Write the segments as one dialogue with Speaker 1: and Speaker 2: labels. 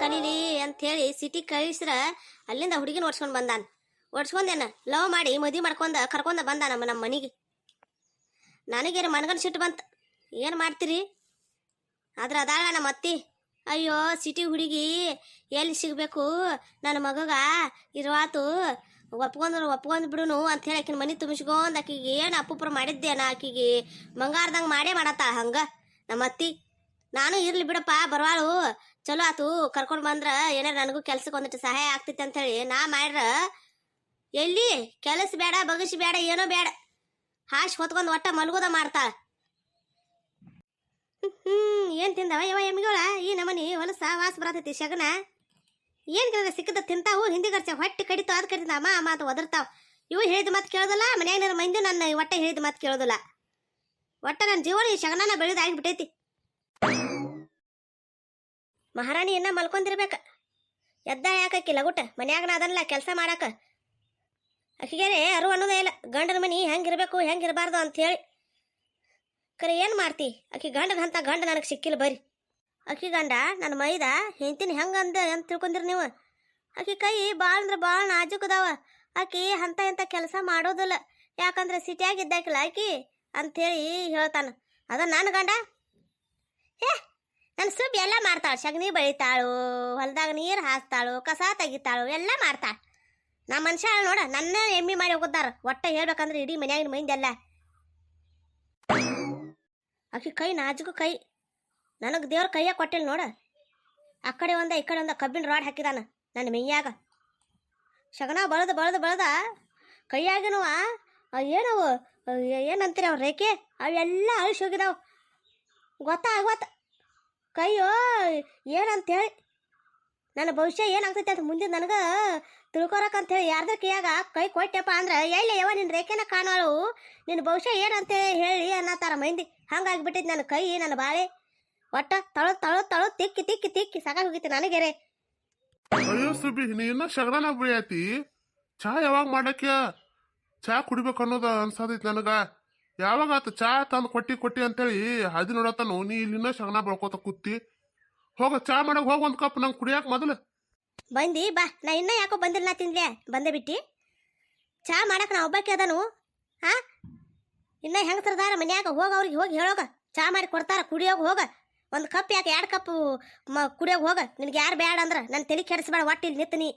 Speaker 1: ಕಲೀಲಿ ಅಂಥೇಳಿ ಸಿಟಿ ಕಳಿಸ್ರ ಅಲ್ಲಿಂದ ಹುಡುಗಿನ ಓಡ್ಸ್ಕೊಂಡು ಬಂದಾನ. ಓಡ್ಸ್ಕೊಂಡೇನ ಲವ್ ಮಾಡಿ ಮದುವೆ ಮಾಡ್ಕೊಂಡ ಕರ್ಕೊಂಡ ಬಂದ ನಮ್ಮ ಮನೆಗೆ. ನನಗೇನು ಮನಗನ್ ಸಿಟ್ಟು ಬಂತ. ಏನು ಮಾಡ್ತೀರಿ? ಆದ್ರೆ ಅದಾಳ ನಮ್ಮ ಅತ್ತಿ. ಅಯ್ಯೋ ಸಿಟಿ ಹುಡುಗಿ ಎಲ್ಲಿ ಸಿಗಬೇಕು ನನ್ನ ಮಗಗ ಇರುವಾತು, ಒಪ್ಕೊಂಡ್ ಬಿಡುನು ಅಂತ ಹೇಳಿ ಆಕಿನ ಮನೆ ತುಂಬಿಸ್ಕೊಂಡ್ ಆಕಿಗೆ ಏನು ಅಪ್ಪುಪ್ರ ಮಾಡಿದ್ದೇನ ಆಕಿಗೆ ಬಂಗಾರದಂಗೆ ಮಾಡೇ ಮಾಡತ್ತಾಳ ಹಂಗ ನಮ್ಮ ಅತ್ತಿ. ನಾನು ಇರ್ಲಿ ಬಿಡಪ್ಪ ಬರವಾಳು, ಚಲೋ ಆತು ಕರ್ಕೊಂಡು ಬಂದ್ರ ಏನಾರ ನನಗೂ ಕೆಲ್ಸಕ್ಕೆ ಒಂದಿಟ್ಟು ಸಹಾಯ ಆಗ್ತೈತೆ ಅಂತ ಹೇಳಿ ನಾ ಮಾಡ್ರ ಎಲ್ಲಿ ಕೆಲಸ ಬೇಡ ಬಗಸಿ ಬೇಡ ಏನೋ ಬೇಡ, ಹಾಶ್ ಹೊತ್ಕೊಂಡ್ ಒಟ್ಟ ಮಲ್ಗೋದ ಮಾಡ್ತಾಳ. ಏನ್ ತಿಂದವ ಯಾವ ಎಮ್ಮಿಗಳ ಈ ನಮನಿ ಹೊಲಸ ವಾಸ ಬರತೈತಿ ಶಗನ. ಏನ್ ಕೇಳಿದ್ರೆ ಸಿಕ್ಕದ ತಿಂತಾವು, ಹಿಂದಿ ಖರ್ಚ ಹೊಟ್ಟೆ ಕಡಿತು ಅದ್ ಕಡಿತ ಅಮ್ಮ ಅಮ್ಮ ಅಂತ ಒದರ್ತಾವ. ಇವು ಹೇಳಿದ ಮಾತು ಕೇಳೋದಿಲ್ಲ, ಮನ್ಯಾಗ ನನ್ನ ಮಂದಿ ನನ್ನ ಒಟ್ಟೆ ಹೇಳಿದ ಮಾತು ಕೇಳೋದಿಲ್ಲ. ಒಟ್ಟ ನನ್ನ ಜೀವನ ಈ ಶಗನನ ಬೆಳೆದಾಗಿಬಿಟ್ಟೈತಿ. ಮಹಾರಾಣಿ ಇನ್ನ ಮಲ್ಕೊಂದಿರ್ಬೇಕ, ಎದ್ದ ಯಾಕಿ ಲಗುಟ ಮನ್ಯಾಗ ಅದನ್ನಲ್ಲ ಕೆಲಸ ಮಾಡಾಕ. ಆಕಿಗೇನೆ ಅರು ಅನ್ನೋದೇ ಇಲ್ಲ ಗಂಡನ ಮನಿ ಹೆಂಗಿರ್ಬೇಕು ಹೆಂಗಿರಬಾರ್ದು ಅಂತ ಹೇಳಿ. ಕರೆ ಏನು ಮಾಡ್ತಿ, ಆಕಿ ಗಂಡನ ಅಂತ ಗಂಡ ನನಗೆ ಸಿಕ್ಕಿಲ್ಲ ಬರ್ರಿ. ಆಕಿ ಗಂಡ ನನ್ನ ಮೈದ ಹೆಂತಿನ ಹೆಂಗಂದ ಅಂತ ತಿಳ್ಕೊಂಡಿರಿ ನೀವು. ಆಕಿ ಕೈ ಭಾಳ ಅಂದ್ರೆ ಭಾಳ ನಾಜುಕದಾವ. ಆಕಿ ಅಂತ ಇಂಥ ಕೆಲಸ ಮಾಡೋದಿಲ್ಲ, ಯಾಕಂದ್ರೆ ಸಿಟಿಯಾಗಿ ಇದ್ದಾಕಿಲ್ಲ ಆಕಿ ಅಂಥೇಳಿ ಹೇಳ್ತಾನ. ಅದ ನನ್ನ ಗಂಡ ನನ್ನ ಸುಬ್ಬಿ ಎಲ್ಲ ಮಾಡ್ತಾಳು. ಸಗಣಿ ಬೆಳಿತಾಳು, ಹೊಲದಾಗ ನೀರು ಹಾಸ್ತಾಳು, ಕಸ ತೆಗಿತಾಳು, ಎಲ್ಲ ಮಾಡ್ತಾಳು. ನಾ ಮನುಷ್ಯ ನೋಡ ನನ್ನ ಎಮ್ಮಿ ಮಾಡಿ ಹೋಗುತ್ತಾರ. ಒಟ್ಟ ಹೇಳ್ಬೇಕಂದ್ರೆ ಇಡೀ ಮನ್ಯಾಗಿನ ಮೈಂದೆಲ್ಲ. ಆಕಿ ಕೈ ನಾಜುಕು ಕೈ, ನನಗೆ ದೇವ್ರ ಕೈಯಾಗ ಕೊಟ್ಟಿಲ್ಲ ನೋಡ. ಆ ಕಡೆ ಒಂದ ಈ ಕಡೆ ಒಂದ ಕಬ್ಬಿನ ರಾಡ್ ಹಾಕಿದಾನ ನನ್ನ ಮೈಯಾಗ. ಶಗನ ಬಳದ ಬಳದ ಬಳದ ಕೈಯಾಗಿನವ ಏನವು ಏನಂತೀರಿ ಅವ್ರ ರೇಖೆ ಅವೆಲ್ಲ ಅಳಿಸಿ ಹೋಗಿದಾವ. ಗೊತ್ತಾಗತ್ತ ಕೈಯೋ ಏನಂತೇಳಿ ನನ್ನ ಭವಿಷ್ಯ ಏನಾಗ್ತೈತೆ ಅಂತ ಮುಂದೆ ನನಗೆ ತಿಳ್ಕೊರಕಂತೇಳಿ ಯಾರ್ದ್ರ ಕೈಯಾಗ ಕೈ ಕೊಟ್ಟೆಪ್ಪ ಅಂದ್ರೆ ಎಲ್ಲಿ ಯಾವ ನಿನ್ನ ರೇಖೆನ ಕಾಣೋಳು, ನಿನ್ನ ಭವಿಷ್ಯ ಏನಂತ ಹೇಳಿ ಅನ್ನತ್ತಾರ ಮಂದಿ. ಹಂಗಾಗಿಬಿಟ್ಟೈತಿ ನನ್ನ ಕೈ ನನ್ನ ಬಾಳೆ. ಒಟ್ಟ ತಳದ್ ತಳದ್ ತಳದ್ ತಿಕ್ಕಿ ತಿಕ್ಕಿ ತಿಕ್ಕಿ ಸಾಕಾಗಿ ಹೋಗಿತಿ ನನಗೆರೆ.
Speaker 2: ಅಯ್ಯೋ ಸುಬ್ಬಿ ನೀನ ಶಗಡನ ಬೆಳೆಯತಿ. ಚಾ ಯಾವಾಗ ಮಾಡಕ್ಯ? ಚಾ ಕುಡಿಬೇಕು ಅನ್ನೋದು ಅನ್ಸತೈತಿ ನನಗ. ಯಾವಾಗ ಆತ ಚಾ ತಂದು ಕೊಟ್ಟಿ ಅಂತೇಳಿ ಹದಿ ನೋಡತ್ತಾನು ನೀ ಇಲ್ಲಿನ ಶಗನ ಬೆಳ್ಕೋತ ಕೂತಿ. ಹೋಗ ಚಾ ಮಾಡಕ್ ಹೋಗ ಒಂದ್ ಕಪ್ ನಂಗೆ ಕುಡಿಯಾಕ ಮೊದಲು.
Speaker 1: ಬಂದಿ ಬಾ, ನಾ ಇನ್ನ ಯಾಕೋ ಬಂದಿಲ್ಲ ತಿಂದ್ಲೆ ಬಂದೆ ಬಿಟ್ಟಿ. ಚಾ ಮಾಡಕ್ ನಾ ಒಬ್ಬಾಕಿ ಅದನು. ಹಾ ಇನ್ನ ಹೆಂಗಸರದಾರ ಮನ್ಯಾಗ ಹೋಗ, ಅವ್ರಿಗೆ ಹೋಗಿ ಹೇಳೋಗ ಚಾ ಮಾಡಿ ಕೊಡ್ತಾರ ಕುಡಿಯೋಗ ಹೋಗ. ಒಂದು ಕಪ್ ಯಾಕೆ 2 ಕಪ್ ಕುಡಿಯೋಗ ಹೋಗ. ನಿನ್ಗೆ ಯಾರು ಬೇಡ ಅಂದ್ರ ನನ್ನ ತಲೆ ಕೆಡಿಸ್ಬೇಡ. ಒಟ್ಟು ಇಲ್ಲಿ ನಿಂತೀನಿ.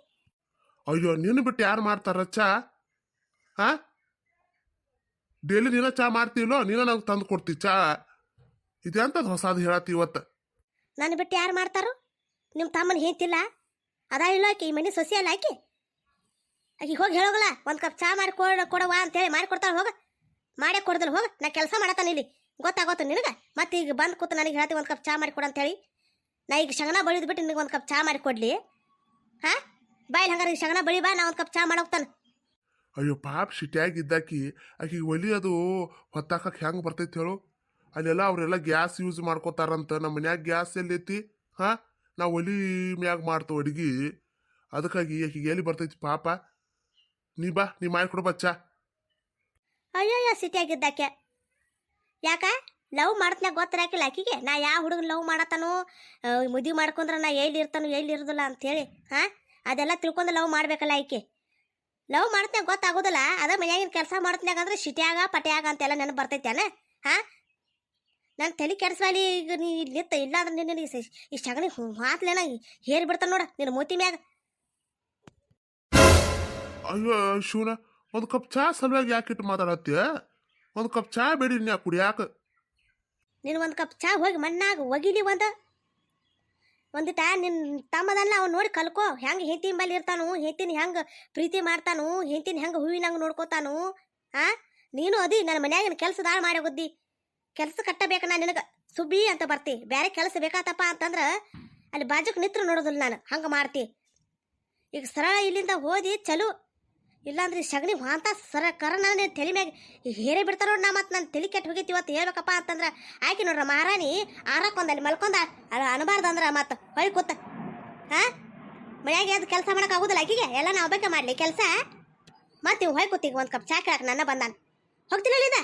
Speaker 2: ಅಯ್ಯೋ ನೀನು ಬಿಟ್ಟು ಯಾರು ಮಾಡ್ತಾರ ಚಾ? ಹಾ ಡೈಲಿ ನೀನ ಚಾ ಮಾಡ್ತೀವಲ್ಲೋ, ನೀನ ನಂಗೆ ತಂದು ಕೊಡ್ತಿ ಚಾ. ಇದೆಂತದ್ ಹೊಸಾದ್ ಹೇಳತ್ತಿ ಇವತ್ತು.
Speaker 1: ನನ್ನ ಬಿಟ್ಟು ಯಾರು ಮಾಡ್ತಾರು? ನಿಮ್ಮ ತಮ್ಮನ ಹೇಳ್ತಿಲ್ಲ ಅದಾ ಇಲ್ಲ ಆಕಿ ಈ ಮನೆ ಸೊಸೆ ಅಲ್ಲ ಆಕಿ. ಆಕಿ ಹೋಗಿ ಹೇಳೋಗಲ್ಲ ಒಂದು ಕಪ್ ಚಾ ಮಾಡಿ ಕೊಡವಾ ಅಂತೇಳಿ ಮಾಡಿ ಕೊಡ್ತಾಳೆ. ಹೋಗ ಮಾಡೇ ಕೊಡ್ದಲ್ಲ ಹೋಗ. ನಾ ಕೆಲಸ ಮಾಡತ್ತಾನ ಇಲ್ಲಿ ಗೊತ್ತಾಗೋತ ನಿನಗೆ. ಮತ್ತೆ ಈಗ ಬಂದು ಕೂತು ನನಗೆ ಹೇಳ್ತಿ ಒಂದು ಕಪ್ ಚಾ ಮಾಡಿ ಕೊಡು ಅಂತೇಳಿ. ನಾ ಈಗ ಶಗನ ಬಳಿದ್ ಬಿಟ್ಟು ನಿನಗೆ ಒಂದು ಕಪ್ ಚಾ ಮಾಡಿ ಕೊಡ್ಲಿ? ಹಾ ಬಾಯಿಲ್ ಹಂಗಾರೆ ಶಗನ ಬಳಿ ಬಾ, ನಾ ಒಂದು ಕಪ್ ಚಾ ಮಾಡೋಗ್ತಾನೆ.
Speaker 2: ಅಯ್ಯೋ ಪಾಪ ಸಿಟಿಯಾಗಿದ್ದಾಕಿ ಆಕಿಗೆ ಒಲಿ ಅದು ಹೊತ್ತಾಕಕ್ಕೆ ಹೆಂಗೆ ಬರ್ತೈತಿ ಹೇಳು. ಅಲ್ಲೆಲ್ಲ ಅವರೆಲ್ಲ ಗ್ಯಾಸ್ ಯೂಸ್ ಮಾಡ್ಕೋತಾರಂತ. ನಮ್ಮ ಮನ್ಯಾಗ ಗ್ಯಾಸ್ ಎಲ್ಲೈತಿ? ಹಾ ನಾವು ಒಲಿ ಮ್ಯಾಗ ಮಾಡ್ತೇವೆ ಅಡುಗೆ. ಅದಕ್ಕಾಗಿ ಆಕಿಗೆ ಎಲ್ಲಿ ಬರ್ತೈತಿ ಪಾಪ. ನೀ ಬಾ, ನೀ ಮಾಡಿಕೊಡ್ಬಾ ಚಾ.
Speaker 1: ಅಯ್ಯಯ್ಯೋ ಸಿಟಿಯಾಗಿದ್ದಾಕೆ ಯಾಕ ಲವ್ ಮಾಡ್ತನಾಗ ಗೊತ್ತಿರಾಕಿಲ್ಲ ಆಕಿಗೆ ನಾ ಯಾವ ಹುಡುಗನ ಲವ್ ಮಾಡತ್ತಾನು, ಮದುವೆ ಮಾಡ್ಕೊಂಡ್ರೆ ನಾ ಎಲ್ಲಿ ಇರ್ತಾನು ಎಲ್ಲಿ ಇರೋದಿಲ್ಲ ಅಂಥೇಳಿ. ಹಾ ಅದೆಲ್ಲ ತಿಳ್ಕೊಂಡು ಲವ್ ಮಾಡ್ಬೇಕಲ್ಲ ಆಕೆ. ಲವ್ ಮಾಡ್ತನಾಗ ಗೊತ್ತಾಗೋದಿಲ್ಲ. ಅದ ಮನ್ಯಾಗಿನ ಕೆಲಸ ಮಾಡ್ತನಾಗ ಅಂದ್ರೆ ಸಿಟಿಯಾಗ ಪಟ್ಯಾಗ ಅಂತೆಲ್ಲ ನೆನಪು ಬರ್ತೈತೇನ? ಹಾ ನನ್ನ ತಲೆ ಕೆಡಿಸ್ವಾಲಿ. ಈಗ ನೀ ಇಲ್ಲಿ ನಿತ್ತ ಇಲ್ಲಾಂದ್ರೆ ನಿನ್ನ ಈ ಸಗಣಿ ಮಾತ್ಲೇನ ಹೇರಿ ಬಿಡ್ತಾನೆ ನೋಡ ನಿನ್ನ ಮೂತಿ ಮ್ಯಾಗ.
Speaker 2: ಅಯ್ಯೋ ಶಿವನ, ಒಂದು ಕಪ್ ಚಾ ಸಲುವಾಗಿ ಯಾಕಿಟ್ಟು ಮಾತಾಡತ್ತೀಯ? ಒಂದು ಕಪ್ ಚಾ ಬೇಡಿ ನೀ ಕುಡಿಯಾಕ.
Speaker 1: ನೀನು ಒಂದು ಕಪ್ ಚಾ ಹೋಗಿ ಮಣ್ಣಾಗ ಒಗಿಲಿ ಒಂದಿಟ ನಿನ್ನ ತಮ್ಮದಲ್ಲ ಅವ್ನು ನೋಡಿ ಕಲ್ಕೋ. ಹೆಂಗೆ ಹೆಂಡತಿ ಬಲ್ಲಿ ಇರ್ತಾನು, ಹೆಂಡತಿನ ಹೆಂಗೆ ಪ್ರೀತಿ ಮಾಡ್ತಾನು, ಹೆಂಡತಿನ ಹೆಂಗೆ ಹೂವಿನಂಗೆ ನೋಡ್ಕೋತಾನು. ಆ ನೀನು ಅದಿ ನನ್ನ ಮನ್ಯಾಗಿನ ಕೆಲಸದಾಳ ಮಾಡಿ ಹೋದ್ದಿ. ಕೆಲಸ ಕಟ್ಟಬೇಕ ನಾನು ನಿನಗೆ ಸುಬ್ಬಿ ಅಂತ ಬರ್ತಿ. ಬೇರೆ ಕೆಲಸ ಬೇಕಾತಪ್ಪ ಅಂತಂದ್ರೆ ಅಲ್ಲಿ ಬಾಜುಕ್ ನಿತ್ರ ನೋಡೋದಿಲ್ಲ ನಾನು. ಹಂಗೆ ಮಾಡ್ತಿ. ಈಗ ಸರಳ ಇಲ್ಲಿಂದ ಹೋದಿ ಚಲು, ಇಲ್ಲಾಂದ್ರೆ ಸಗಣಿ ಅಂತ ಕರ ನಾನು ತಲೆ ಮ್ಯಾಗ ಹೇರೇ ಬಿಡ್ತಾರ ನೋಡಿ. ನಾ ಮತ್ತೆ ನನ್ನ ತಲೆ ಕೆಟ್ಟು ಹೋಗೈತಿ ಇವತ್ತು ಹೇಳ್ಬೇಕಪ್ಪ ಅಂತಂದ್ರೆ ಆಯ್ಕೆ ನೋಡ್ರ ಮಹಾರಾಣಿ ಆರಕ್ಕೊಂದಲ್ಲಿ ಮಲ್ಕೊಂಡ ಅದು ಅನಬಾರ್ದು ಅಂದ್ರೆ ಮತ್ತೆ ಹೊಳಿ ಕೂತ. ಹಾಂ ಮನ್ಯಾಗ ಅದು ಕೆಲಸ ಮಾಡೋಕೆ ಆಗೋದಿಲ್ಲ ಆಕಿಗೆ. ಎಲ್ಲ ನಾ ಒಬ್ಬಕ್ಕೆ ಮಾಡಲಿ ಕೆಲಸ. ಮತ್ತೆ ಇವು ಹೊಯ್ ಕೂತೀಗ ಒಂದು ಕಪ್ ಚಾ ಕೇಳಕ್ಕೆ ನನ್ನ ಬಂದಾನ. ಹೋಗ್ತಿಲ್ಲ ಇಲ್ಲಿಂದ.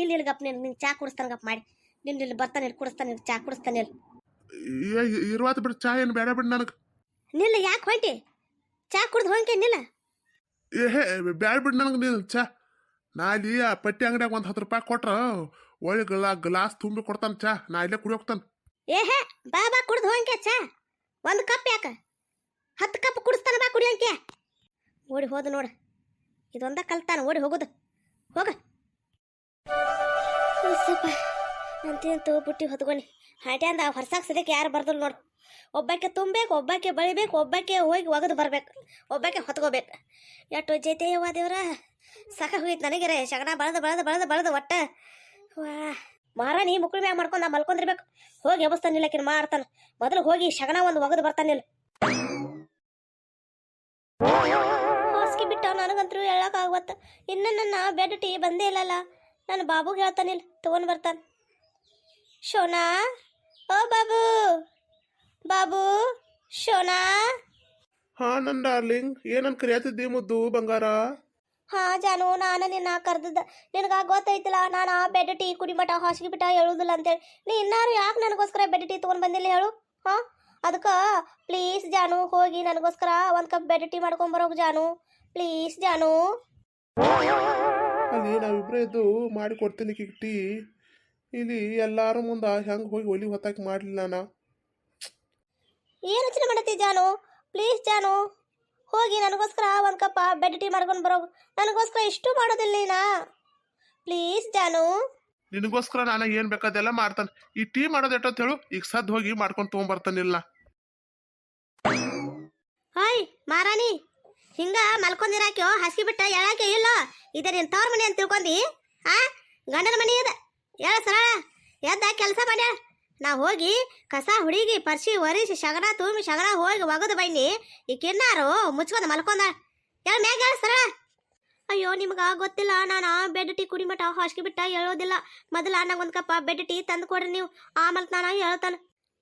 Speaker 1: ಇಲ್ಲಿ ಗಪ್ ನಿನ್ಗೆ ಚಾ ಕುಡಿಸ್ತಾನೆ ಗಪ್ ಮಾಡಿ. ನಿನ್ನ ಇಲ್ಲಿ ಬರ್ತಾನೆ ಇಲ್ಲಿ ಕುಡಿಸ್ತಾನೆ ಚಾ ಕುಡಿಸ್ತಾನೆ ಇಲ್ಲಿ.
Speaker 2: ಇರುವಾತ ಬಿಡು, ಚಾ ಏನು ಬೇಡ ಬಿಡು ನನಗೆ.
Speaker 1: ನಿಲ್ಲ, ಯಾಕೆ ಹೊಂಟಿ? ಚಾ ಕುಡ್ದು ಹೋಗ್ಕೆ ನಿಲ್ಲ.
Speaker 2: ಏ ಬ್ಯಾಡ ಬಿಡು ನನಗೆ ನೀನು ಚಾ. ನಾ ಇಲ್ಲಿ ಆ ಪಟ್ಟಿ ಅಂಗಡಿಯಾಗ ಒಂದು 10 ರೂಪಾಯಿ ಕೊಟ್ರ ಒಳ್ಳೆ ಗ್ಲಾಸ್ ತುಂಬಿ ಕೊಡ್ತಾನೆ ಚಾ. ನಾ ಇಲ್ಲೇ ಕುಡಿ ಹೋಗ್ತಾನೆ.
Speaker 1: ಏಹೇ ಬಾ ಬಾ ಕುಡ್ದು ಹೋಗ್ಕೆ ಚಾ. 1 ಕಪ್ ಯಾಕ 10 ಕಪ್ ಕುಡಿಸ್ತಾನ, ಬಾ ಕುಡಿಯೋಂಕೆ. ಓಡಿ ಹೋದ ನೋಡು, ಇದೊಂದ ಕಲ್ತಾನ ಓಡಿ ಹೋಗುದು. ಹೋಗ ಸ್ವಲ್ಪ ಅಂತೂ ಬುಟ್ಟಿ ಹೊತ್ಕೊನಿ ಹಾಟ್ಯಾಂದ ಹೊರಸಾಕ್ ಸದ್ಯಕ್ಕೆ ಯಾರು ಬರ್ದಲ್ ನೋಡು. ಒಬ್ಬಾಕೆ ತುಂಬಬೇಕು, ಒಬ್ಬಾಕೆ ಬಳಿಬೇಕು, ಒಬ್ಬಾಕೆ ಹೋಗಿ ಒಗದು ಬರ್ಬೇಕು, ಒಬ್ಬಾಕೆ ಹೊತ್ಕೋಬೇಕು. ಎಷ್ಟು ಜೈತೆ ಯವ್ವ ದೇವ್ರ, ಸಾಕ ಹೋಗಿತ್ತು ನನಗೆರೆ. ಶಗಣ ಬಳದು ಬಳದು ಬಳದು ಬಳದು ಒಟ್ಟ ವಾ ಮಾರಾಣಿ ಮುಕ್ಕಳ ಮ್ಯಾಗ ಮಾಡ್ಕೊಂಡು ನಾ ಮಲ್ಕೊಂಡಿರ್ಬೇಕು. ಹೋಗಿ ಎಬಸ್ತಾನಿಲ್ಲ ಕಿನ್ ಮಾಡ್ತಾನ. ಮೊದಲು ಹೋಗಿ ಶಗಣ ಒಂದು ಒಗದು ಬರ್ತಾನಿಲ್ಲ. ಹಾಸಿಗೆ ಬಿಟ್ಟ ನನಗಂತೂ ಹೇಳಕ್ಕಾಗತ್ತ. ಇನ್ನು ನನ್ನ ಬೆಡ್ ಟೀ ಬಂದೇ ಇಲ್ಲಲ್ಲ. ನಾನು ಬಾಬುಗೆ ಹೇಳ್ತಾನಿಲ್ಲ, ತಗೊಂಡು ಬರ್ತಾನೆ. ಶೋನಾ, ಓ ಬಾಬು, ಬಾಬು, ಶೋನಾ.
Speaker 2: ಹಾ ನನ್ನ ಡಾರ್ಲಿಂಗ್, ಏನನ್ ಕರಿಯಾತಿದ್ದಿ ಮುದ್ದು ಬಂಗಾರ?
Speaker 1: ಹಾ ಜಾನು, ನಾನು ನಿನ್ನ ಕರ್ದದ. ನಿನಗ ಗೊತ್ತೈತಿಲ್ಲ, ನಾನು ಬೆಡ್ ಟೀ ಕುಡಿಮಟ ಹಾಸಿಗೆ ಬಿಟ್ಟ ಹೇಳುದಿಲ್ಲ ಅಂತೇಳಿ. ನೀ ಇನ್ನಾರು ಯಾಕೆ ನನಗೋಸ್ಕರ ಬೆಡ್ ಟೀ ತೊಗೊಂಡು ಬಂದಿಲ್ಲ ಹೇಳು? ಹಾ, ಅದಕ್ಕೆ ಪ್ಲೀಸ್ ಜಾನು, ಹೋಗಿ ನನಗೋಸ್ಕರ 1 cup bed tea ಮಾಡ್ಕೊಂಬರೋಗ Janu, please ಜಾನು.
Speaker 2: ಅಲ್ಲಿ ನಾವಿಬ್ರೇ ಇದ್ದು ಮಾಡಿ ಕೊಡ್ತೀನಿ ಟೀ. ಇಲ್ಲಿ ಎಲ್ಲಾರು ಮುಂದೆ ಹೆಂಗೆ ಹೋಗಿ ಒಲಿ ಹೊತ್ತಾಕಿ ಮಾಡಲಿಲ್ಲ ನಾ.
Speaker 1: ಏನು ಯೋಚನೆ ಮಾಡತ್ತಿ ಜಾನು? ಪ್ಲೀಸ್ ಜಾನು, ಹೋಗಿ ನನಗೋಸ್ಕರ 1 ಕಪ್ ಬೆಡ್ ಟೀ ಮಾಡ್ಕೊಂಡು ಬರೋಗು. ನನಗೋಸ್ಕರ ಇಷ್ಟು ಮಾಡೋದಿಲ್ಲ ನೀನಾ? ಪ್ಲೀಸ್ ಜಾನು.
Speaker 2: ನಿನಗೋಸ್ಕರ ನಾನು ಏನು ಬೇಕಾದೆಲ್ಲ ಮಾಡ್ತಾನೆ. ಈ ಟೀ ಮಾಡೋದು ಎಷ್ಟೊತ್ತು ಹೇಳು? ಈಗ ಸದ್ ಹೋಗಿ ಮಾಡ್ಕೊಂಡು ತೊಗೊಂಬರ್ತಾನಿಲ್ಲ.
Speaker 1: ಹಾಯ್ ಮಾರಾಣಿ, ಹಿಂಗ ಮಲ್ಕೊಂಡಿರಾಕ್ಯೋ ಹಾಸಿಗೆ ಬಿಟ್ಟ ಹೇಳಾಕೆ ಇಲ್ಲ. ಇದೇ ನಿನ್ ತವ್ರ ಮನೆ ಅಂತ ತಿಳ್ಕೊಂಡಿ? ಆ ಗಂಡನ ಮನೆ ಇದೆ, ಹೇಳ ಸರಳ ಎದ್ದ ಕೆಲಸ ಮಾಡ್ಯ. ನಾ ಹೋಗಿ ಕಸ ಹುಡುಗಿ ಪರ್ಸಿ ಒರಿಸಿ ಶಗಣ ತುಂಬಿ ಶಗಣ ಹೋಗಿ ಒಗದು ಬೈನಿ. ಈ ಕಿನ್ನಾರು ಮುಚ್ಕೊಂಡು ಮಲ್ಕೊಂಡ. ಹೇಳ ಮ್ಯಾಗ ಹೇಳ ಸರಳ. ಅಯ್ಯೋ ನಿಮ್ಗೆ ಗೊತ್ತಿಲ್ಲ, ನಾನು ಬೆಡ್ ಟೀ ಕುಡಿಮಟ ಹಾಸಿಗೆ ಬಿಟ್ಟ ಹೇಳೋದಿಲ್ಲ. ಮೊದಲ ನಂಗೆ 1 ಕಪ್ ಬೆಡ್ ಟೀ ತಂದು ಕೊಡ್ರಿ ನೀವು, ಆಮೇಲೆ ನಾನು ಹೇಳ್ತಾನೆ.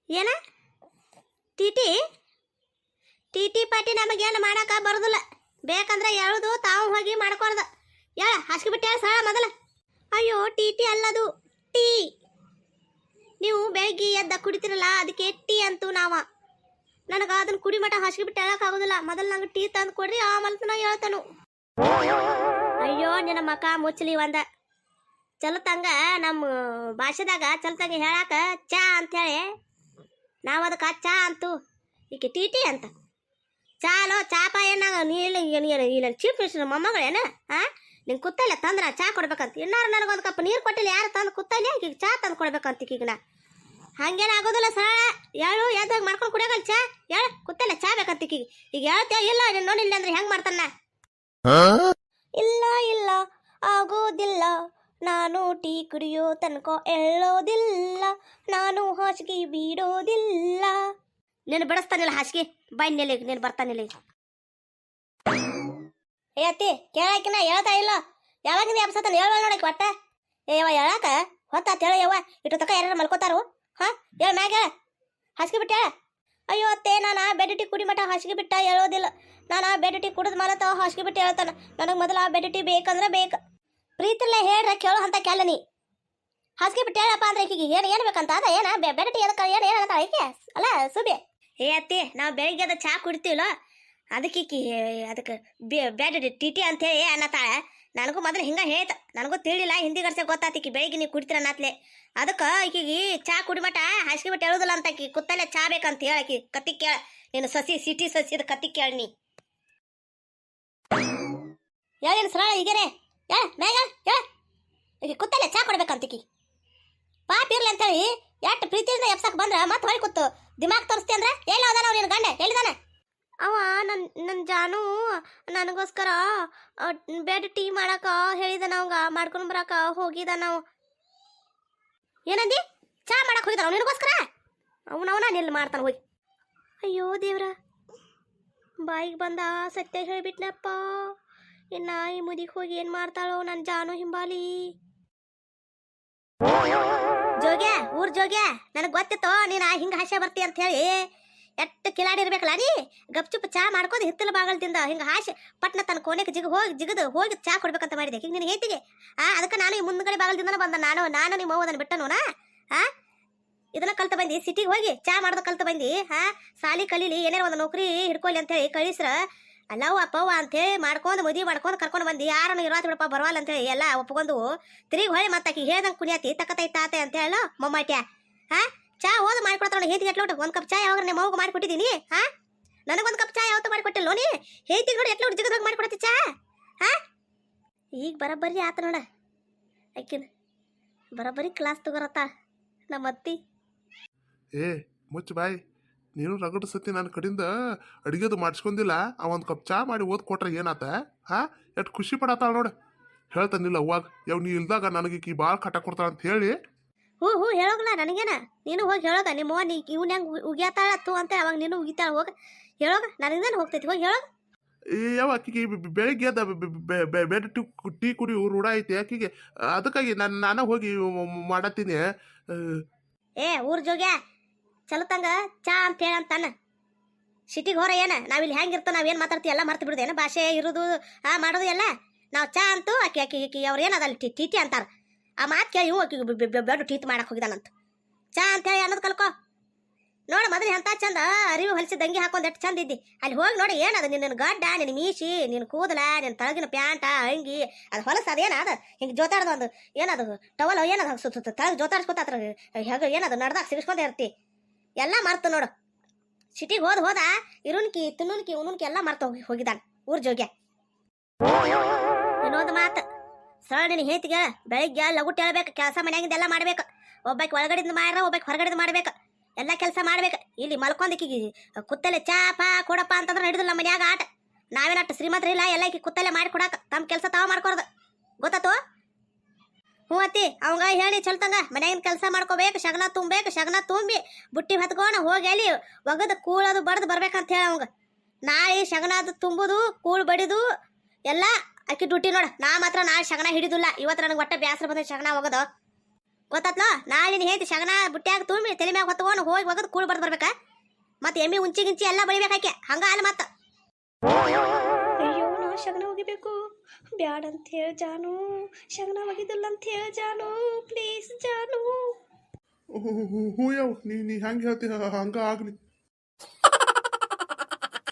Speaker 1: ಏನ ಟಿ ಟಿ ಟಿ ಟಿ ಪಾಟಿ ನಮಗೇನು ಮಾಡಕ ಬರೋದಿಲ್ಲ. ಬೇಕಂದ್ರೆ ಹೇಳುದು, ತಾವು ಹೋಗಿ ಮಾಡ್ಕೊಳ್ದು. ಹೇಳ ಹಾಸಿಗೆ ಬಿಟ್ಟು ಹೇಳ ಸರಳ ಮೊದಲ. ಅಯ್ಯೋ ಟಿ ಟಿ ಅಲ್ಲದು, ಟೀ. ನೀವು ಬೆಳಗ್ಗೆ ಎದ್ದ ಕುಡಿತಿರಲ್ಲ, ಅದಕ್ಕೆ ಟೀ ಅಂತು ನಾವ. ನನಗೆ ಅದನ್ನ ಕುಡಿಮಟ ಹಾಸಿಗೆ ಬಿಟ್ಟು ಹೇಳೋಕ್ಕಾಗೋದಿಲ್ಲ. ಮೊದಲು ನಂಗೆ ಟೀ ತಂದು ಕೊಡ್ರಿ, ಆಮೇಲೆ ನಾ ಹೇಳ್ತಾನು. ಅಯ್ಯೋ ನಿನ್ನ ಮಕ ಮುಚ್ಚಲಿ ಒಂದ. ಚಲತಂಗ ನಮ್ಮ ಭಾಷೆದಾಗ ಚಲತಂಗ ಹೇಳಾಕ ಚಾ ಅಂತೇಳಿ, ನಾವು ಅದಕ್ಕೆ ಚಾ ಅಂತು, ಈಕೆ ಟಿ ಟಿ ಅಂತ. ಚಾಲೋ ಚಾಪ ಏನಾಗ ನೀನು ಚೀಫ್ ಮಿನಿಸ್ಟರ್ ಮೊಮ್ಮಗಳೇನ? ಹಾಂ, ನಿಂಗೆ ಕುತ್ತಲ್ಲ ತಂದ್ರ ಚಾ ಕೊಡ್ಬೇಕಂತ. ಇನ್ನಾರು ನನಗೊಂದು ಕಪ್ ನೀರು ಕೊಟ್ಟಿಲ್ಲ, ಯಾರು ತಂದು ಕುತ್ತಲ್ಲ ಈಗ ಚಾ ತಂದು ಕೊಡ್ಬೇಕಂತ. ಈಗ ನಾ ಹಂಗೇನು ಆಗೋದಿಲ್ಲ ಸರಳ. ಹೇಳು ಎದ್ದಾಗ ಮಾಡ್ಕೊಂಡು ಕುಡಿಯೋಗಲ್ಲ ಚಾ. ಹೇಳ ಕುತ್ತಲ್ಲ ಚಾ ಬೇಕಂತ ಈಗ ಹೇಳ್ತೇವೆ. ಇಲ್ಲ ನೀನು ನೋಡಿಲ್ಲ ಅಂದ್ರೆ ಹೆಂಗೆ ಮಾಡ್ತಾನ? ಇಲ್ಲ ಇಲ್ಲ ಆಗೋದಿಲ್ಲ, ನಾನು ಟೀ ಕುಡಿಯೋ ತನಕ ಹೇಳೋದಿಲ್ಲ, ನಾನು ಹಾಸಿಗೆ ಬಿಡೋದಿಲ್ಲ. ನೀನು ಬಿಡಿಸ್ತಾನಿಲ್ಲ ಹಾಸಿಗೆ, ಬನ್ನಿಲ್ಲ ಈಗ ನೀನು ಬರ್ತಾನಿಲ್ಲ. ಏ ಅತ್ತಿ ಕೇಳಾಕಿನ ಹೇಳ್ತಾ ಇಲ್ಲ. ಯಾವಾಗಿಂದ ಎಬ್ಸತಾನ ಹೇಳುವ ನೋಡಕ್ಕೆ ಒಟ್ಟ. ಏ ಯವ ಹೇಳಾಕ ಹೊತ್ತಾತ ಹೇಳ ಯವ್ವ. ಇಟ್ಟು ತಕ ಯಾರು ಮಲ್ಕೋತಾರು? ಹಾಂ ಹೇಳ ಮ್ಯಾಗ ಹೇಳ, ಹಾಸಿಗೆ ಬಿಟ್ಟ ಹೇಳ. ಅಯ್ಯೋ ಅತ್ತೆ, ನಾನು ಬೆಡ್ ಟೀ ಕುಡಿ ಮಟ ಹಾಸಿಗೆ ಬಿಟ್ಟ ಹೇಳೋದಿಲ್ಲ. ನಾನು ಬೆಡ್ ಟೀ ಕುಡಿದು ಮಾಲತ್ತ ಹಾಸಿಗೆ ಬಿಟ್ಟು ಹೇಳ್ತಾನೆ. ನನಗೆ ಮೊದಲು ಆ ಬೆಡ್ ಟೀ ಬೇಕಂದ್ರೆ ಬೇಕು. ಪ್ರೀತಿಲ್ಲ ಹೇಳ್ರೆ ಕೇಳೋ ಅಂತ ಕೆಲ್ಲ ನೀ. ಹಾಸಿಗೆ ಬಿಟ್ಟು ಹೇಳಪ್ಪ ಅಂದ್ರೆ ಈಕಿಗೆ ಏನು ಬೇಕಂತ ಅದ? ಏನ ಬೆಡ್ ಟೀ ಅದಕ್ಕೆ ಏನು ಅಂತ ಐಕೆ ಅಲ್ಲ ಸುಬಿ? ಏ ಅತ್ತಿ, ನಾವು ಬೆಳಿಗ್ಗೆ ಅದ ಚಾ ಕುಡಿತೀವಲ್ಲ, ಅದಕ್ಕೆ ಅದಕ್ಕೆ ಬೆಡ್ ಟಿ ಟಿ ಅಂತೇಳಿ ಅನ್ನತ್ತಾಳೆ. ನನಗೂ ಮೊದಲು ಹಿಂಗೆ ಹೇಳ್ತ, ನನಗೂ ತಿಳಿಲ್ಲ. ಹಿಂದಿ ಗರ್ಸೆ ಗೊತ್ತಾತ ಈಕಿ ಬೆಳಿಗ್ಗೆ ನೀವು ಕುಡಿತೀರ ಅನ್ನತ್ಲೆ. ಅದಕ್ಕೆ ಈಕಿಗೆ ಚಾ ಕುಡಿಮಟ ಹಾಸಿಗೆ ಬಿಟ್ಟು ಹೇಳೋದಿಲ್ಲ ಅಂತ. ಆಕಿ ಕುತ್ತಲ್ಲೇ ಚಾ ಬೇಕಂತ ಹೇಳಕಿ ಕತ್ತಿ ಕೇಳ. ನೀನು ಸಸಿ ಸಿಟಿ ಸಸಿದ ಕತ್ತಿ ಕೇಳಿ ನೀ ಹೇಳೇನು ಸರಳ ಈಗೇನೆ ಹೇಳ ಮ್ಯಾಗ ಹೇಳ. ಈಗ ಕುತ್ತಲ್ಲೇ ಚಾ ಕೊಡ್ಬೇಕಂತ ಈಕಿ ಪಾಪ ಇರ್ಲಿ ಅಂತೇಳಿ ಎಷ್ಟು ಪ್ರೀತಿಯಿಂದ ಎಬ್ಸಕ್ಕೆ ಬಂದ್ರೆ ಮತ್ತೆ ಹೊಳಿ ಕೂತು ದಿಮಾಗ್ ತೋರಿಸ್ತಿ ಅಂದ್ರೆ ಎಲ್ಲ ಹೋದ ನಾವು ನಿನ್ನ ಗಂಡ ಹೇಳಿದಾನೆ. ಅವ ನನ್ನ ಜಾನು ನನಗೋಸ್ಕರ ಬೆಡ್ ಟೀ ಮಾಡಕ ಹೇಳಿದ. ನಾವಂಗ ಮಾಡ್ಕೊಂಡು ಬರಕ ಹೋಗಿದ. ನಾವು ಏನಂದಿ? ಚಾ ಮಾಡಕ್ಕೆ ಹೋಗಿದ ನಾವು ನಿನಗೋಸ್ಕರ? ಅವನವನ ನಿಲ್ಲಿ ಮಾಡ್ತಾನೆ ಹೋಗಿ. ಅಯ್ಯೋ ದೇವ್ರ, ಬಾಯಿಗೆ ಬಂದ ಸತ್ಯ ಹೇಳಿಬಿಟ್ನಪ್ಪ. ಇನ್ನು ಈ ಮುದಿಗೆ ಹೋಗಿ ಏನು ಮಾಡ್ತಾಳೋ ನನ್ನ ಜಾನು ಹಿಂಬಾಲಿ. ಜೋಗ್ಯ, ಊರ್ ಜೋಗ್ಯ, ನನಗೆ ಗೊತ್ತಿತ್ತು ನೀನು ಹಿಂಗೆ ಹಾಸ್ಯ ಬರ್ತಿ ಅಂತ ಹೇಳಿ. ಎಷ್ಟು ಕಿಲಾಡಿ ಇರ್ಬೇಕಲ್ಲ ನೀ. ಗಪ್ಚುಪ್ ಚಾ ಮಾಡ್ಕೋದು ಹಿತ್ತಲ ಬಾಗಲ್ದಿಂದ ಹಿಂಗೆ ಹಾಸ್ಯ ಪಟ್ನ ತನ್ನ ಕೋಣೆಗೆ ಜಿಗದು ಹೋಗಿ ಚಾ ಕೊಡ್ಬೇಕಂತ ಮಾಡಿದೆ ಈಗ ನಿನಗೆ ಹೇಳ್ತಿಗೆ. ಅದಕ್ಕೆ ನಾನು ಈ ಮುಂದ್ಗಡೆ ಬಾಗಲ್ದಿಂದ ಬಂದ. ನಾನು ನಿಮ್ಮ ಅವ್ವದನ್ನು ಬಿಟ್ಟನು. ಇದನ್ನ ಕಲ್ತ ಬಂದಿ ಸಿಟಿಗೆ ಹೋಗಿ ಚಾ ಮಾಡೋದು ಕಲ್ತ ಬಂದಿ ಹಾ ಸಾಲಿ ಕಲೀಲಿ ಏನಾರ ಒಂದು ನೌಕರಿ ಹಿಡ್ಕೊಲಿ ಅಂತ ಹೇಳಿ ಕಳಿಸ್ರ ಅಲ್ಲವ ಅಪ್ಪವ್ವ ಅಂತೇಳಿ ಮಾಡ್ಕೊಂಡು ಮದುವೆ ಮಾಡ್ಕೊಂಡು ಕರ್ಕೊಂಡು ಬಂದು ಯಾರನ್ನು ಇರೋತ್ ಬಿಡಪ್ಪ ಬರವಲ್ಲ ಅಂತೇಳಿ ಎಲ್ಲ ಒಪ್ಕೊಂಡು ತಿರುಗಿ ಹೊಳಿ ಮತ್ತಾಕಿ ಹೇಳ್ದಂಗೆ ಕುಣಿಯತಿ ತಕ್ಕತೈ ತಾತೆ ಅಂತ ಹೇಳ ಮೊಮ್ಮಟ್ಯ ಹಾ ಚಾ ಹೋದ ಮಾಡ್ಕೊಡ್ತಾಳ ಹೇತಿ ಎಟ್ಲೋಟ ಒಂದು ಕಪ್ ಚಾ ಯಾವಾಗ ನಿಮ್ಮ ಮಗು ಮಾಡಿಕೊಟ್ಟಿದ್ದೀನಿ ಹಾ ನನಗೊಂದು ಕಪ್ ಚಾ ಯಾವತ್ತೂ ಮಾಡಿಕೊಟ್ಟಿಲ್ಲ ನೀ ಹೇತಿ ನೋಡಿ ಎಟ್ಲೋಟ ಜಿಗದಾಗ ಮಾಡಿಕೊಡತಿ ಚಾ ಹಾ ಈಗ ಬರಬ್ಬರಿ ಆತ ನೋಡ ಆಕಿನ ಬರಬ್ಬರಿ ಕ್ಲಾಸ್ ತಗೋರತ್ತ ನಮ್ಮ ಅತ್ತಿ
Speaker 2: ಏ ಮುಚ್ಚ ಬಾಯ್ ನೀನು ರಗಡ ಸತಿ ನನ್ನ ಕಡೆಯಿಂದ ಅಡಿಗೆದು ಮಾಡಿಸ್ಕೊಂಡಿಲ್ಲ ಆ ಒಂದು ಕಪ್ ಚಾ ಮಾಡಿ ಓದ್ ಕೊಟ್ರೆ ಏನಾತ ಹಾ ಎಷ್ಟು ಖುಷಿ ಪಡತ್ತಾಳ ನೋಡು ಹೇಳ್ತಾನಿಲ್ಲ ಅವಾಗ ಯಾವ ನೀ ಇಲ್ದಾಗ ನನಗೆ ಈಕಿ ಭಾಳ ಕಟ ಕೊಡ್ತಾಳ ಅಂತ ಹೇಳಿ
Speaker 1: ಹ್ಞೂ ಹೇಳೋಗಲ್ಲ ನನಗೇನ ನೀನು ಹೋಗಿ ಹೇಳೋಗ ನಿಮ್ಮ ನೀ ಇವ್ನ ಹೆಂಗೆ ಉಗಿಯತ್ತಾಳತ್ತು ಅಂತ ಅವಾಗ ನೀನು ಉಗಿತಾಳ ಹೋಗ ಹೇಳೋಗ ನನಗೇನು ಹೋಗ್ತೈತಿ ಹೋಗಿ ಹೇಳೋಗ
Speaker 2: ಯಾವ ಆಕಿಗೆ ಬೆಳಿಗ್ಗೆ ಎದ್ದ ಬೆಡ್ ಟೀ ಕುಡಿಯು ರೂಢ ಐತಿ ಆಕಿಗೆ ಅದಕ್ಕಾಗಿ ನಾನು ಹೋಗಿ ಮಾಡತ್ತೀನಿ
Speaker 1: ಏ ಊರ್ ಜೋಗ್ಯ ಚಲತಂಗ ಚಾ ಅಂತ ಹೇಳಂತಾನ ಸಿಟಿಗೆ ಹೊರ ಏನ ನಾವಿಲ್ಲಿ ಹೆಂಗಿರ್ತ ನಾವೇನು ಮಾತಾಡ್ತೀವಿ ಎಲ್ಲ ಮರ್ತು ಬಿಡುದೇನ ಭಾಷೆ ಇರೋದು ಮಾಡೋದು ಎಲ್ಲ ನಾವು ಚಾ ಅಂತೂ ಆಕಿ ಅವ್ರು ಏನದಲ್ಲಿ ಟೀಟಿ ಅಂತಾರ ಆ ಮಾತು ಕೇಳಿ ಇವು ಆಕಿ ಬೆಡ್ ಟೀತ್ ಮಾಡಕ್ಕೆ ಹೋಗಿದಾನಂತ ಚಾ ಅಂತೇಳಿ ಅನ್ನೋದು ಕಲ್ಕೋ ನೋಡ ಮೊದಲು ಎಂತ ಚಂದ ಅರಿವು ಹೊಲಿಸಿ ದಂಗಿ ಹಾಕೊಂಡ್ ಎಷ್ಟು ಚಂದ ಇದ್ದಿ ಅಲ್ಲಿ ಹೋಗಿ ನೋಡಿ ಏನದ ನಿನ್ನ ಗಡ್ಡ ನಿನ್ನ ಮೀಸಿ ನಿನ್ನ ಕೂದಲ ನಿನ್ನ ತಳಗಿನ ಪ್ಯಾಂಟ ಅಂಗಿ ಅದು ಹೊಲಸ ಅದೇನ ಅದ ಹಿಂಗೆ ಜೋತಾಡ್ದ ಒಂದು ಏನದು ಟವಲ್ ಏನದ ತಳಗ್ ಜೋತಾಡ್ಸ್ಕೊತಾತ್ರ ಹೇಗೆ ಏನದು ನಡ್ದಾಗ ಸಿಗಿಸ್ಕೊಂಡೇ ಇರ್ತಿ ಎಲ್ಲ ಮರ್ತು ನೋಡು ಸಿಟಿಗೆ ಹೋದ ಇರುನ್ಕಿ ತಿನ್ನುನ್ಕಿ ಉನ್ನುನ್ಕಿ ಎಲ್ಲ ಮರ್ತು ಹೋಗಿದ್ದಾನ ಊರ್ ಜೋಗ್ಯ ಇನ್ನೊಂದು ಮಾತು ಸರಳ ನಿನ್ನ ಹೇತಿಗೆ ಬೆಳಿಗ್ಗೆ ಲಗುಟ್ ಹೇಳ್ಬೇಕು ಕೆಲಸ ಮನ್ಯಾಗಿಂದೆಲ್ಲ ಮಾಡ್ಬೇಕು ಒಬ್ಬಾಕಿ ಒಳಗಡೆದು ಮಾಡ್ರ ಒಬ್ಬಾಕಿ ಹೊರಗಡೆದು ಮಾಡ್ಬೇಕು ಎಲ್ಲ ಕೆಲಸ ಮಾಡ್ಬೇಕು ಇಲ್ಲಿ ಮಲ್ಕೊಂದಿಕ್ಕಿಗೆ ಕುತ್ತಲೆ ಚಾ ಪಾ ಕೊಡಪ್ಪ ಅಂತಂದ್ರೆ ನಡೆದಿಲ್ಲ ಮನ್ಯಾಗ ಆಟ ನಾವೇನಟ್ಟು ಶ್ರೀಮಂತರ ಇಲ್ಲ ಎಲ್ಲ ಕುತ್ತಲೆ ಮಾಡಿ ಕೊಡಾಕ ತಮ್ಮ ಕೆಲಸ ತಾವ ಮಾಡ್ಕೊಡ್ದು ಗೊತ್ತಾತು ಹ್ಞೂ ಅತ್ತಿ ಅವಂಗ ಹೇಳಿ ಚಲ್ತಂಗ ಮನ್ಯಾಗಿನ ಕೆಲಸ ಮಾಡ್ಕೋಬೇಕು ಶಗನ ತುಂಬಿ ಬುಟ್ಟಿ ಹೊತ್ಕೊಂಡು ಹೋಗಿ ಅಲ್ಲಿ ಒಗದು ಕೂಳೋದು ಬಡ್ದು ಬರ್ಬೇಕಂತ ಹೇಳಿ ಅವಂಗ ನಾಳೆ ಶಗನದು ತುಂಬುದು ಕೂಳು ಬಡಿದು ಎಲ್ಲ ಅಕ್ಕಿ ಡ್ಯೂಟಿ ನೋಡ ನಾ ಮಾತ್ರ ನಾಳೆ ಶಗನ ಹಿಡಿದಿಲ್ಲ ಇವತ್ತು ನನಗೆ ಒಟ್ಟ ಬ್ಯಾಸರ ಬಂದ ಶಗನ ಹೋಗೋದು ಗೊತ್ತಾತ್ಲೋ ನಾಳೆ ನೀನು ಹೇಳ್ತಿ ಶಗನ ಬುಟ್ಟ್ಯಾಗ ತುಂಬಿ ತಲೆ ಮ್ಯಾಗ ಹೊತ್ಕೊಂಡು ಹೋಗಿ ಒಗದು ಕೂಳು ಬಡ್ದು ಬರ್ಬೇಕಾ ಮತ್ತೆ ಎಮ್ಮಿ ಉಂಚಿ ಗಿಂಚಿ ಎಲ್ಲ ಬಳಿಬೇಕಾಕೆ ಹಂಗ ಅಲ್ಲ ಮತ್ತ ಅಯ್ಯೋ ನಾ ಶಗನ ಹೋಗಿಬೇಕು ಬ್ಯಾಡ ಅಂತ ಹೇಳಿ ಜಾನು ಶಗನ ಒಗಿದಿಲ್ಲ ಅಂತ ಹೇಳಿ ಜಾನು ಪ್ಲೀಸ್ ಜಾನು
Speaker 2: ಹ್ಞೂ ಯಾವ ನೀ ಹೆಂಗೆ ಹೇಳ್ತಿ ಹಂಗ ಆಗ್ಲಿ